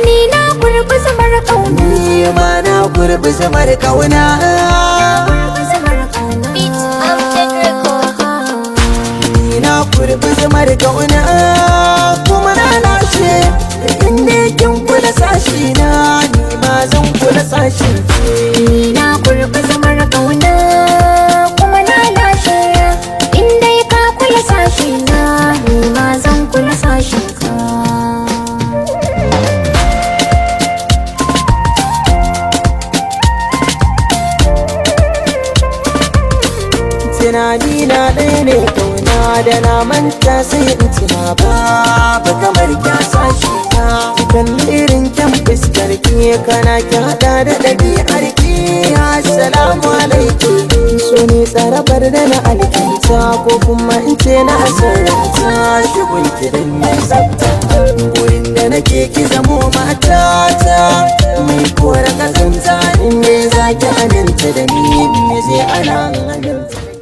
ni na gurbi zamar kauna, ni ma na gurbi zamar kauna. Ni na gurbi zamar kauna kuma na lashe, inda kin kula sashi na ni ma zan kula sashin ki. ni na gurbi zamar kauna kuma na lashe, inda ka kula sashi na ni ma zan kula sashin ka. Tunani na ɗaya ne kauna da na manta sai in tuna babu kamar kya sashi na. Kan irin kyan fuskar ki kana ki hada da ɗabi'ar ki. Assalamu alaikum, so ne tsarabar da na alkinta ko kuma in ce na asararta. Shigun kiran mai tsafta wurin da nake ki zamo matata, mai kora kazanta in ne za ki aminta da ni me zai ana aminta.